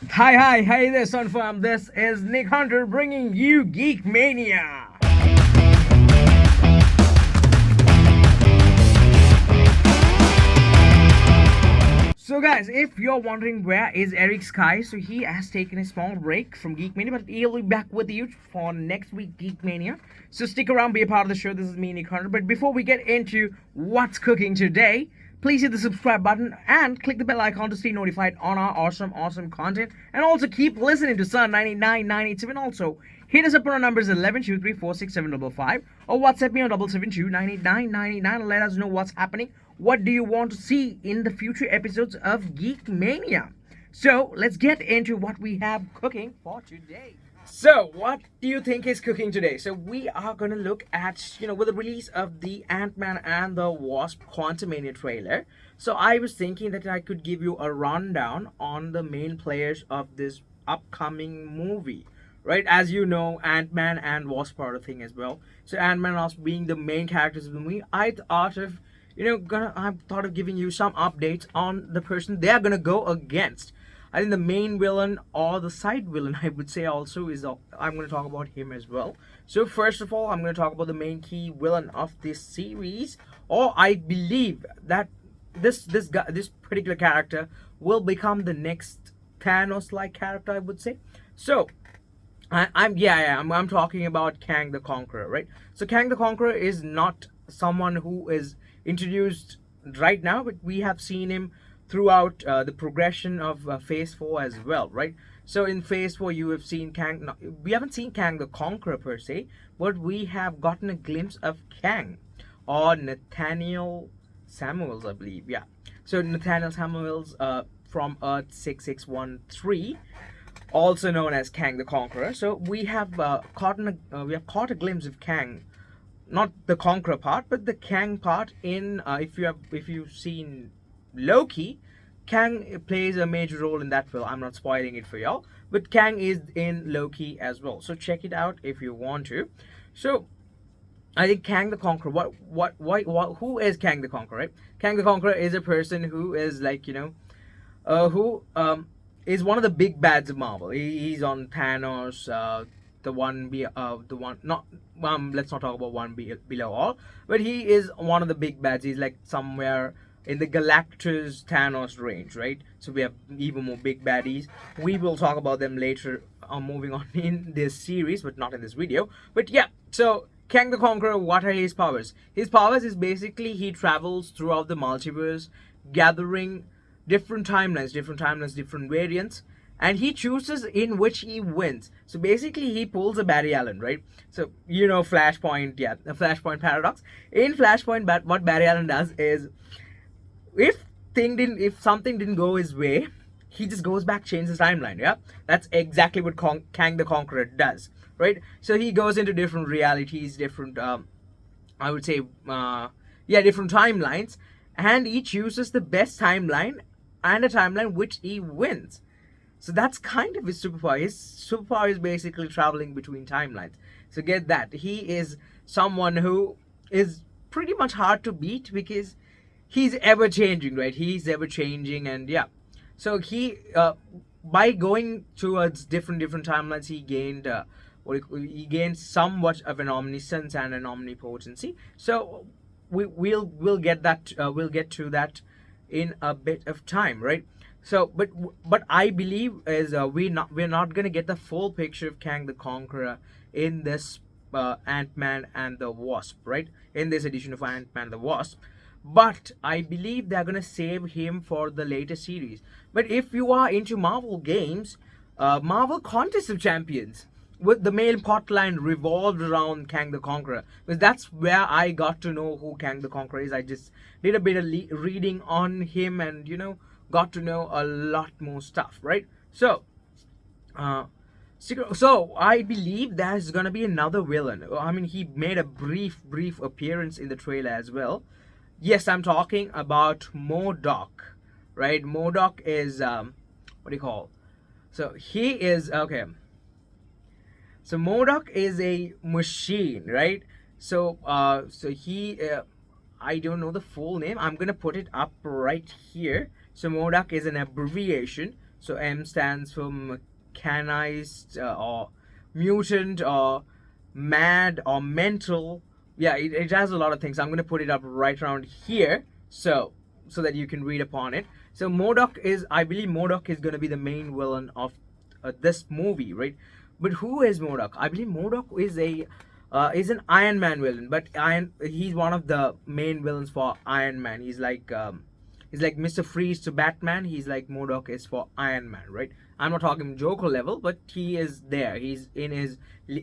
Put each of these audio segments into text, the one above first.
Hi there, Sunfarm. This is Nick Hunter bringing you Geek Mania. So, guys, if you're wondering where is Eric Sky, so he has taken a small break from Geek Mania, but he'll be back with you for next week Geek Mania. So stick around, be a part of the show. This is me, Nick Hunter. But before we get into what's cooking today, please hit the subscribe button and click the bell icon to stay notified on our awesome content. And also keep listening to Sun 99.92, and also hit us up on our numbers 1123467555 or WhatsApp me on 772 let us know what's happening. What do you want to see in the future episodes of Geek Mania? So let's get into what we have cooking for today. So, what do you think is cooking today? So, we are gonna look at, with the release of the Antman and the Wasp Quantomania trailer. So, I was thinking that I could give you a rundown on the main players of this upcoming movie. Right, as you know, Ant-Man and Wasp are a thing as well. So, Ant-Man and Wasp being the main characters of the movie, I thought of giving you some updates on the person they are gonna go against. I think the main villain or the side villain, I would say, also is I'm going to talk about him as well. So first of all, I'm going to talk about the main key villain of this series, or I believe that this particular character will become the next Thanos-like character, I would say. So I'm talking about Kang the Conqueror, right? So Kang the Conqueror is not someone who is introduced right now, but we have seen him throughout the progression of Phase 4 as well, right? So in Phase 4, you have seen Kang. No, we haven't seen Kang the Conqueror per se, but we have gotten a glimpse of Kang or Nathaniel Samuels, I believe. Yeah. So Nathaniel Samuels from Earth 6613, also known as Kang the Conqueror. So we have caught a glimpse of Kang, not the Conqueror part, but the Kang part in if you've seen Loki. Kang plays a major role in that film. I'm not spoiling it for y'all, but Kang is in Loki as well. So check it out if you want to. So I think Kang the Conqueror. Who is Kang the Conqueror? Right? Kang the Conqueror is a person who is who is one of the big bads of Marvel. He's on Thanos. The one not let's not talk about below all, but he is one of the big bads. He's like somewhere in the Galactus Thanos range, right? So we have even more big baddies. We will talk about them later moving on in this series, but not in this video. But yeah, so Kang the Conqueror, what are his powers? His powers is basically he travels throughout the multiverse, gathering different variants, and he chooses in which he wins. So basically, he pulls a Barry Allen, right? So Flashpoint, yeah, the Flashpoint paradox. In Flashpoint, what Barry Allen does is, if something didn't go his way, he just goes back, changes timeline. Yeah, that's exactly what Kang the Conqueror does, right? So he goes into different realities, different I would say different timelines, and he chooses the best timeline and a timeline which he wins. So that's kind of his superpower. His superpower is basically traveling between timelines. So get that. He is someone who is pretty much hard to beat because he's ever changing, right? He's ever changing, and yeah. So he, by going towards different timelines, he gained he gained somewhat of an omniscience and an omnipotency. So we'll get that we'll get to that in a bit of time, right? So, but I believe is we're not gonna get the full picture of Kang the Conqueror in this Ant-Man and the Wasp, right? In this edition of Ant-Man and the Wasp, but I believe they're gonna save him for the later series. But if you are into Marvel games, Marvel Contest of Champions, with the main plotline revolved around Kang the Conqueror, because that's where I got to know who Kang the Conqueror is. I just did a bit of reading on him, and got to know a lot more stuff, right? So, so I believe there's gonna be another villain. I mean, he made a brief appearance in the trailer as well. Yes, I'm talking about MODOK, right? MODOK is what do you call? So he is okay. So MODOK is a machine, right? So he I don't know the full name. I'm gonna put it up right here. So MODOK is an abbreviation So M stands for mechanized or mutant or mad or mental. Yeah, it has a lot of things. I'm gonna put it up right around here, so that you can read upon it. So Modok is, I believe, Modok is gonna be the main villain of this movie, right? But who is Modok? I believe Modok is an Iron Man villain, but he's one of the main villains for Iron Man. He's like Mr. Freeze to Batman. He's like Modok is for Iron Man, right? I'm not talking Joker level, but he is there. He's in his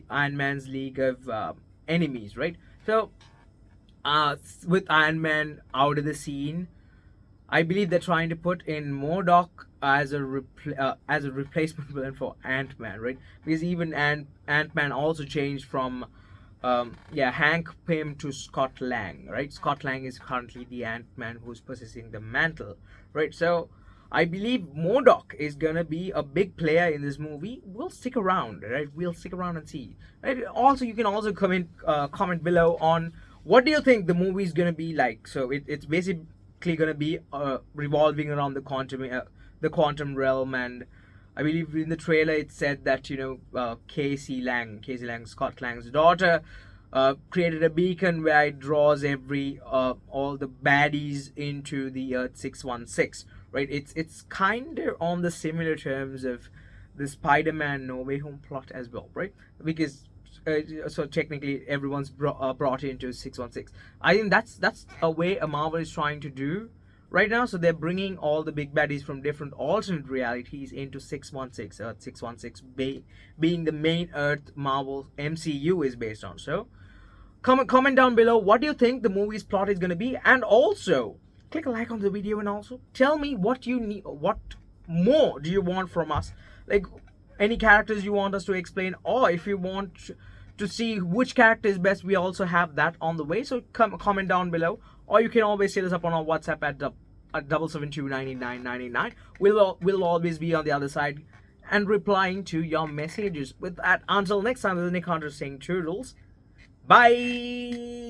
Iron Man's league of enemies, right? So, with Iron Man out of the scene, I believe they're trying to put in Modok as a replacement villain for Ant Man, right? Because even Ant Man also changed from Hank Pym to Scott Lang, right? Scott Lang is currently the Ant Man who's possessing the mantle, right? So I believe Modok is gonna be a big player in this movie. We'll stick around, right? We'll stick around and see. Right? Also, you can also comment below on what do you think the movie is gonna be like. So it's basically gonna be revolving around the quantum realm, and I believe in the trailer it said that Casey Lang, Scott Lang's daughter, created a beacon where it draws all the baddies into the Earth 616. Right? It's kind of on the similar terms of the Spider-Man No Way Home plot as well, right? Because so technically everyone's brought into 616. I think that's a way a Marvel is trying to do right now. So they're bringing all the big baddies from different alternate realities into 616. Earth 616 being the main Earth Marvel MCU is based on. So comment down below what do you think the movie's plot is going to be, and also click a like on the video, and also tell me what you need, what more do you want from us, like any characters you want us to explain, or if you want to see which character is best, we also have that on the way. So comment down below, or you can always hit us up on our WhatsApp at 772-9999. We'll always be on the other side and replying to your messages. With that, until next time, this is Nick Hunter saying toodles. Bye.